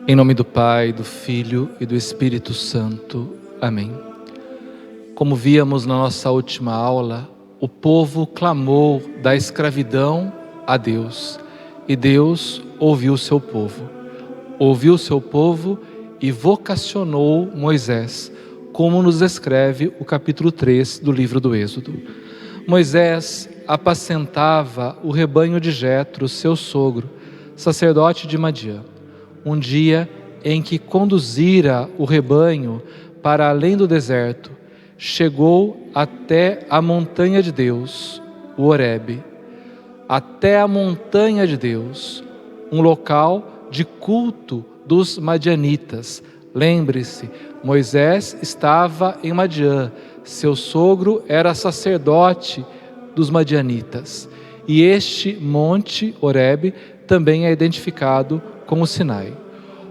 Em nome do Pai, do Filho e do Espírito Santo. Amém. Como víamos na nossa última aula, o povo clamou da escravidão a Deus, e Deus ouviu o seu povo. Ouviu o seu povo e vocacionou Moisés, como nos descreve o capítulo 3 do livro do Êxodo. Moisés apacentava o rebanho de Jetro, seu sogro, sacerdote de Madiã. Um dia em que conduzira o rebanho para além do deserto, chegou até a montanha de Deus, o Horebe. Até a montanha de Deus, um local de culto dos madianitas. Lembre-se, Moisés estava em Madiã, seu sogro era sacerdote dos madianitas. E este monte, Horebe, também é identificado como Sinai.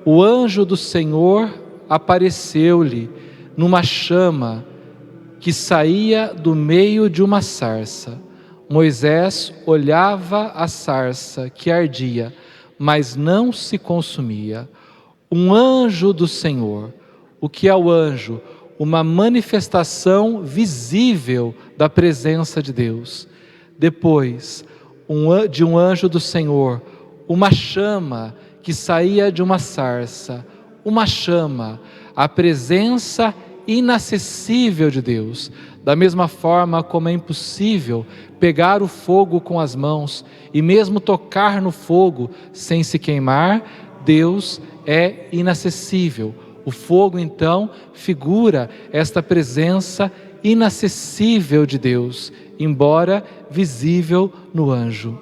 O anjo do Senhor apareceu-lhe numa chama que saía do meio de uma sarça. Moisés olhava a sarça que ardia, mas não se consumia. Um anjo do Senhor. O que é o anjo? Uma manifestação visível da presença de Deus. Depois, de um anjo do Senhor, uma chama que saía de uma sarça, uma chama, a presença inacessível de Deus. Da mesma forma como é impossível pegar o fogo com as mãos e mesmo tocar no fogo sem se queimar, Deus é inacessível. O fogo, então, figura esta presença inacessível de Deus, embora visível no anjo.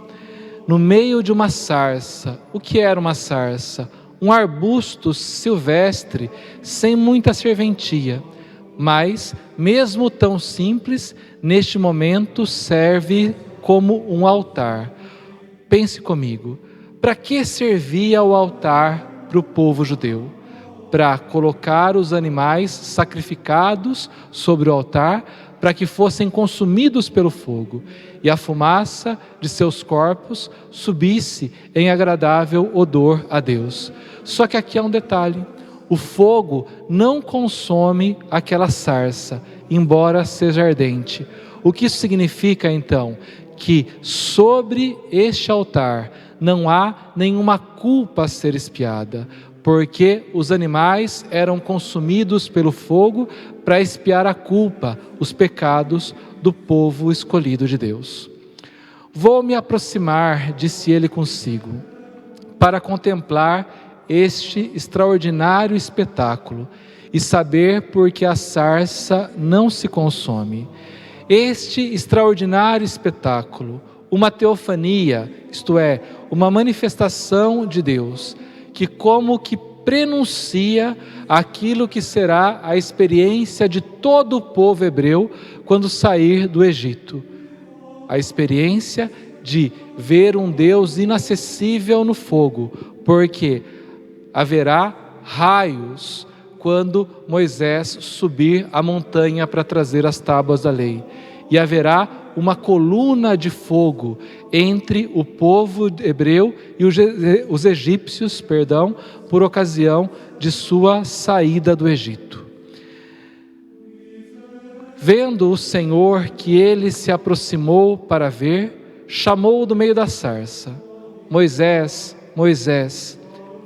No meio de uma sarça. O que era uma sarça? Um arbusto silvestre, sem muita serventia, mas, mesmo tão simples, neste momento serve como um altar. Pense comigo, para que servia o altar para o povo judeu? Para colocar os animais sacrificados sobre o altar, para que fossem consumidos pelo fogo, e a fumaça de seus corpos subisse em agradável odor a Deus. Só que aqui há um detalhe: o fogo não consome aquela sarça, embora seja ardente. O que isso significa, então? Que sobre este altar não há nenhuma culpa a ser expiada, porque os animais eram consumidos pelo fogo para expiar a culpa, os pecados do povo escolhido de Deus. Vou me aproximar, disse ele consigo, para contemplar este extraordinário espetáculo e saber por que a sarça não se consome. Este extraordinário espetáculo, uma teofania, isto é, uma manifestação de Deus, que como que prenuncia aquilo que será a experiência de todo o povo hebreu quando sair do Egito. A experiência de ver um Deus inacessível no fogo, porque haverá raios quando Moisés subir a montanha para trazer as tábuas da lei. E haverá uma coluna de fogo entre o povo hebreu e os egípcios, por ocasião de sua saída do Egito. Vendo o Senhor que ele se aproximou para ver, chamou-o do meio da sarça. Moisés, Moisés,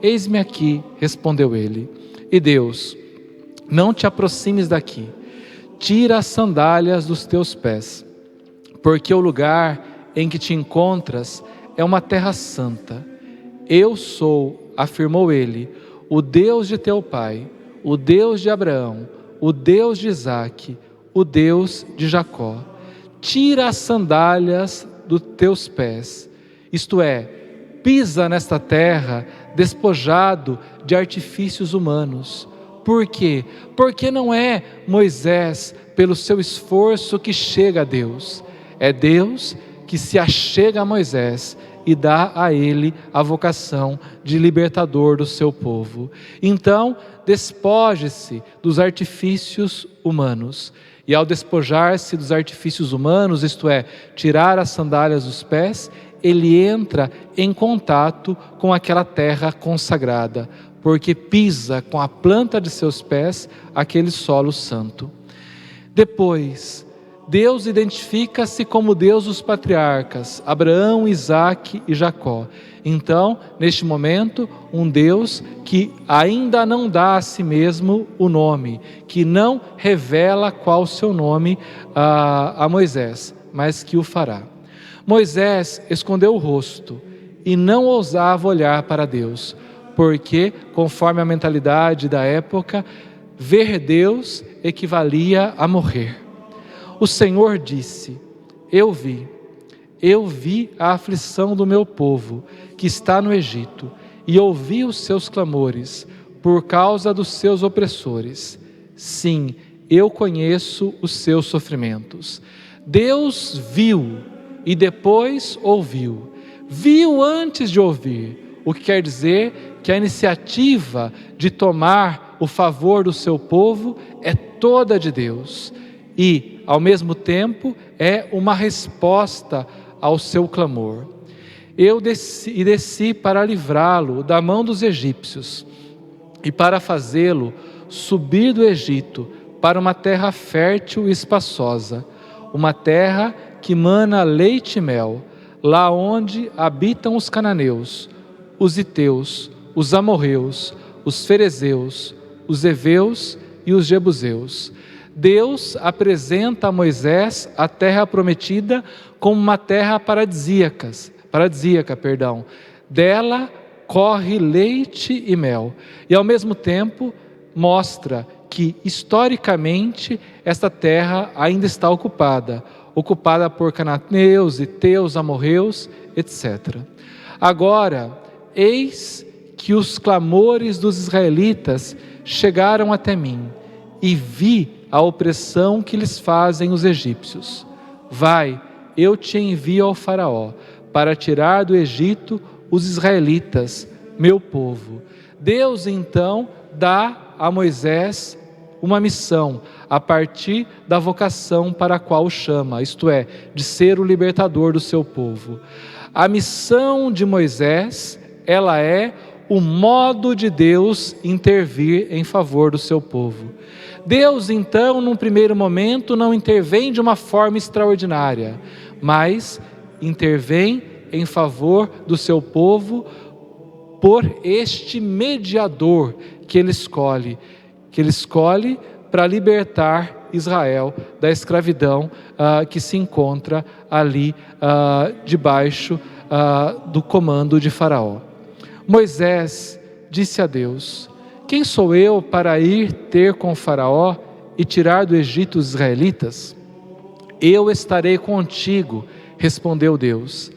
eis-me aqui, respondeu ele. E Deus, não te aproximes daqui, tira as sandálias dos teus pés, porque o lugar em que te encontras é uma terra santa. Eu sou, afirmou ele, o Deus de teu pai, o Deus de Abraão, o Deus de Isaque, o Deus de Jacó. Tira as sandálias dos teus pés, isto é, pisa nesta terra despojado de artifícios humanos. Por quê? Porque não é Moisés, pelo seu esforço, que chega a Deus. É Deus que se achega a Moisés e dá a ele a vocação de libertador do seu povo. Então, despoje-se dos artifícios humanos. E ao despojar-se dos artifícios humanos, isto é, tirar as sandálias dos pés, ele entra em contato com aquela terra consagrada, porque pisa com a planta de seus pés aquele solo santo. Depois, Deus identifica-se como Deus dos patriarcas, Abraão, Isaque e Jacó. Então, neste momento, um Deus que ainda não dá a si mesmo o nome, que não revela qual o seu nome a Moisés, mas que o fará. Moisés escondeu o rosto e não ousava olhar para Deus, porque, conforme a mentalidade da época, ver Deus equivalia a morrer. O Senhor disse: eu vi a aflição do meu povo, que está no Egito, e ouvi os seus clamores, por causa dos seus opressores. Sim, eu conheço os seus sofrimentos. Deus viu e depois ouviu. Viu antes de ouvir, o que quer dizer que a iniciativa de tomar o favor do seu povo é toda de Deus. E, ao mesmo tempo, é uma resposta ao seu clamor. Eu desci para livrá-lo da mão dos egípcios e para fazê-lo subir do Egito para uma terra fértil e espaçosa, uma terra que mana leite e mel, lá onde habitam os cananeus, os heteus, os amorreus, os ferezeus, os heveus e os jebuseus. Deus apresenta a Moisés a terra prometida como uma terra paradisíaca. Dela corre leite e mel. E ao mesmo tempo mostra que historicamente esta terra ainda está ocupada por cananeus, heteus, amorreus, etc. Agora, eis que os clamores dos israelitas chegaram até mim, e vi a opressão que lhes fazem os egípcios. Vai, eu te envio ao faraó, para tirar do Egito os israelitas, meu povo. Deus então dá a Moisés uma missão, a partir da vocação para a qual o chama, isto é, de ser o libertador do seu povo. A missão de Moisés, ela é o modo de Deus intervir em favor do seu povo. Deus, então, num primeiro momento, não intervém de uma forma extraordinária, mas intervém em favor do seu povo por este mediador que ele escolhe para libertar Israel da escravidão que se encontra ali debaixo do comando de Faraó. Moisés disse a Deus: quem sou eu para ir ter com Faraó e tirar do Egito os israelitas? Eu estarei contigo, respondeu Deus,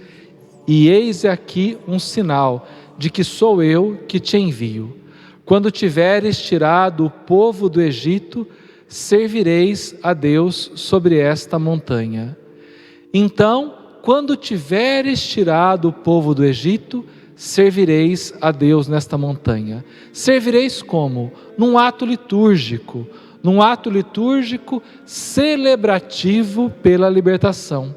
e eis aqui um sinal de que sou eu que te envio. Quando tiveres tirado o povo do Egito, servireis a Deus sobre esta montanha. Então, quando tiveres tirado o povo do Egito, servireis a Deus nesta montanha. Servireis como? Num ato litúrgico celebrativo pela libertação.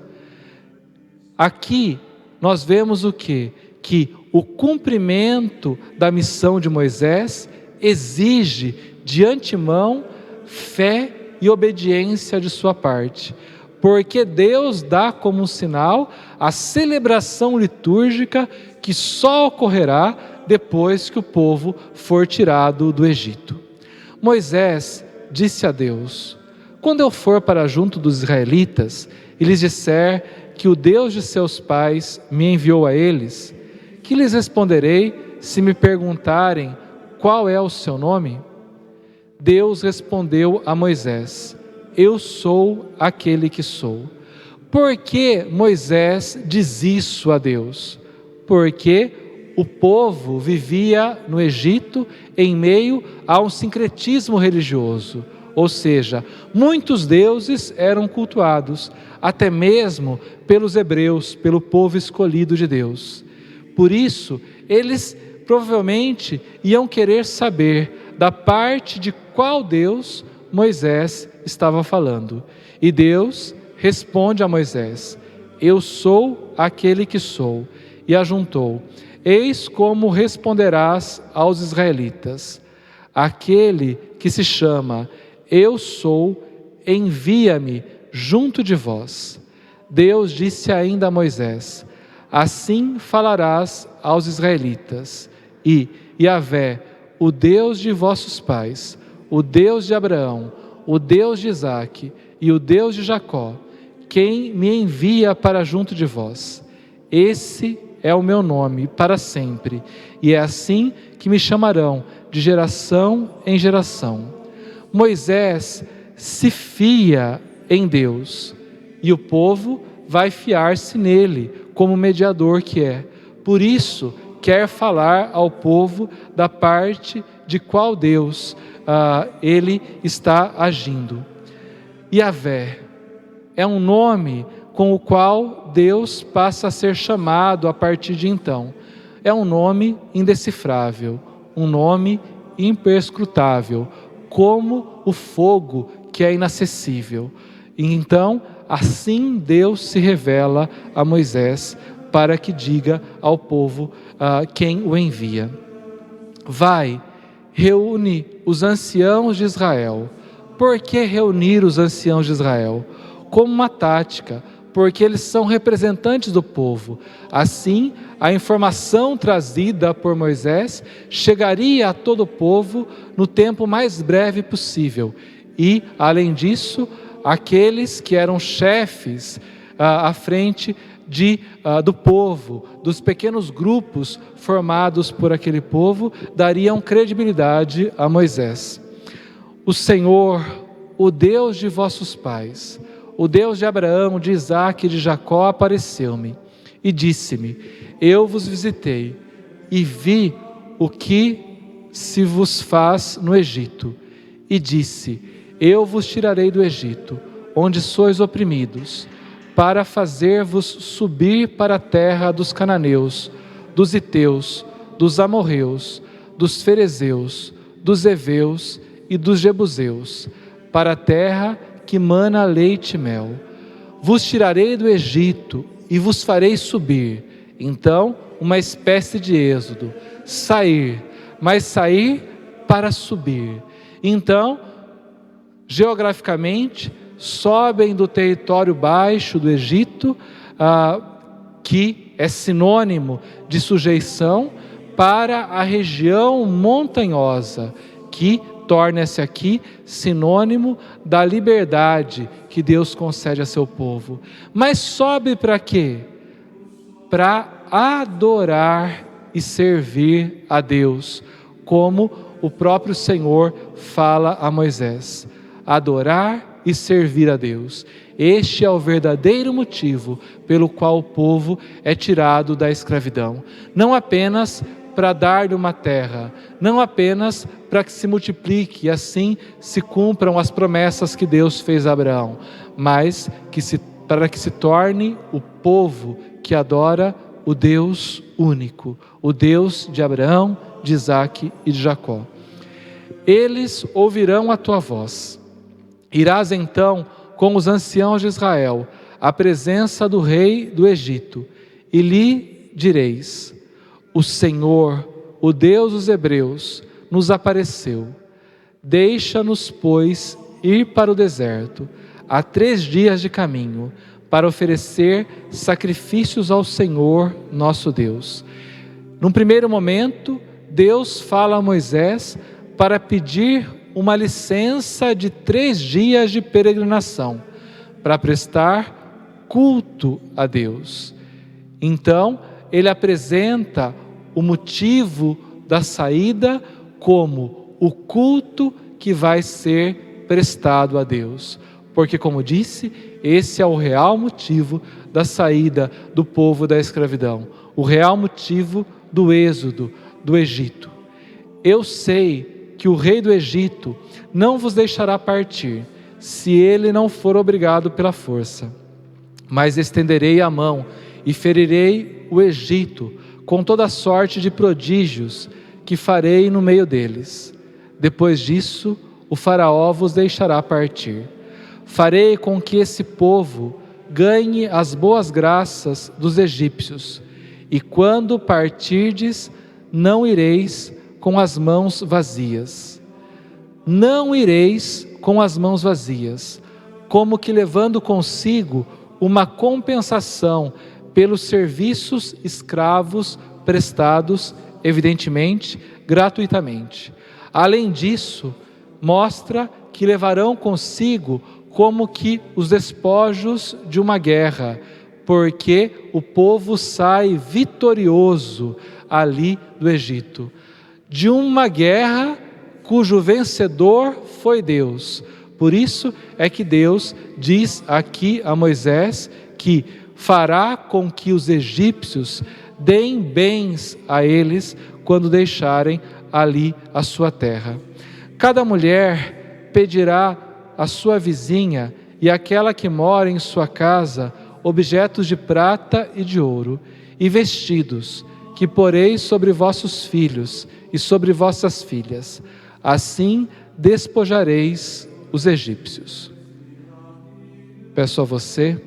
Aqui nós vemos o quê? Que o cumprimento da missão de Moisés exige de antemão fé e obediência de sua parte, porque Deus dá como um sinal a celebração litúrgica que só ocorrerá depois que o povo for tirado do Egito. Moisés disse a Deus: quando eu for para junto dos israelitas e lhes disser que o Deus de seus pais me enviou a eles, que lhes responderei se me perguntarem qual é o seu nome? Deus respondeu a Moisés: eu sou aquele que sou. Por que Moisés diz isso a Deus? Porque o povo vivia no Egito em meio a um sincretismo religioso, ou seja, muitos deuses eram cultuados, até mesmo pelos hebreus, pelo povo escolhido de Deus. Por isso, eles provavelmente iam querer saber da parte de qual Deus Moisés estava falando. E Deus responde a Moisés: eu sou aquele que sou. E ajuntou: eis como responderás aos israelitas: aquele que se chama Eu Sou, envia-me junto de vós. Deus disse ainda a Moisés: assim falarás aos israelitas: e Yahvé, o Deus de vossos pais, o Deus de Abraão, o Deus de Isaque e o Deus de Jacó, quem me envia para junto de vós. Esse é o meu nome para sempre, e é assim que me chamarão de geração em geração. Moisés se fia em Deus, e o povo vai fiar-se nele, como mediador que é. Por isso, quer falar ao povo da parte de qual Deus ele está agindo. Yahvé é um nome com o qual Deus passa a ser chamado a partir de então. É um nome indecifrável, um nome imperscrutável, como o fogo que é inacessível. E então, assim Deus se revela a Moisés para que diga ao povo quem o envia. Vai, reúne os anciãos de Israel. Por que reunir os anciãos de Israel? Como uma tática, porque eles são representantes do povo. Assim, a informação trazida por Moisés chegaria a todo o povo no tempo mais breve possível. E, além disso, aqueles que eram chefes à frente do povo, dos pequenos grupos formados por aquele povo, dariam credibilidade a Moisés. O Senhor, o Deus de vossos pais, o Deus de Abraão, de Isaque e de Jacó, apareceu-me e disse-me: eu vos visitei e vi o que se vos faz no Egito. E disse: eu vos tirarei do Egito, onde sois oprimidos, para fazer-vos subir para a terra dos cananeus, dos heteus, dos amorreus, dos ferezeus, dos heveus e dos jebuseus, para a terra que mana leite e mel. Vos tirarei do Egito e vos farei subir. Então, uma espécie de êxodo, sair, mas sair para subir. Então, geograficamente, sobem do território baixo do Egito, que é sinônimo de sujeição, para a região montanhosa, que torna-se aqui sinônimo da liberdade que Deus concede a seu povo. Mas sobe para quê? Para adorar e servir a Deus, como o próprio Senhor fala a Moisés. Adorar e servir a Deus. Este é o verdadeiro motivo pelo qual o povo é tirado da escravidão. Não apenas para dar-lhe uma terra, não apenas para que se multiplique e assim se cumpram as promessas que Deus fez a Abraão, mas para que se torne o povo que adora o Deus único, o Deus de Abraão, de Isaque e de Jacó. Eles ouvirão a tua voz. Irás então com os anciãos de Israel à presença do rei do Egito e lhe direis: o Senhor, o Deus dos hebreus, nos apareceu. Deixa-nos, pois, ir para o deserto, a 3 dias de caminho, para oferecer sacrifícios ao Senhor, nosso Deus. Num primeiro momento, Deus fala a Moisés para pedir uma licença de 3 dias de peregrinação, para prestar culto a Deus. Então, ele apresenta o motivo da saída como o culto que vai ser prestado a Deus. Porque, como disse, esse é o real motivo da saída do povo da escravidão, o real motivo do êxodo do Egito. Eu sei que o rei do Egito não vos deixará partir, se ele não for obrigado pela força. Mas estenderei a mão e ferirei o Egito com toda sorte de prodígios que farei no meio deles. Depois disso, o faraó vos deixará partir. Farei com que esse povo ganhe as boas graças dos egípcios, e quando partirdes, não ireis com as mãos vazias. Não ireis com as mãos vazias, como que levando consigo uma compensação pelos serviços escravos prestados, evidentemente, gratuitamente. Além disso, mostra que levarão consigo como que os despojos de uma guerra, porque o povo sai vitorioso ali do Egito, de uma guerra cujo vencedor foi Deus. Por isso é que Deus diz aqui a Moisés que fará com que os egípcios deem bens a eles quando deixarem ali a sua terra. Cada mulher pedirá à sua vizinha e àquela que mora em sua casa objetos de prata e de ouro e vestidos que poreis sobre vossos filhos e sobre vossas filhas. Assim despojareis os egípcios. Peço a você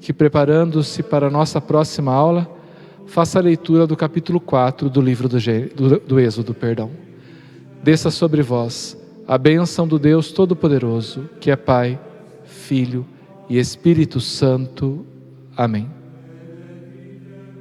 que, preparando-se para a nossa próxima aula, faça a leitura do capítulo 4 do livro do Êxodo. Desça sobre vós a bênção do Deus Todo-Poderoso, que é Pai, Filho e Espírito Santo. Amém.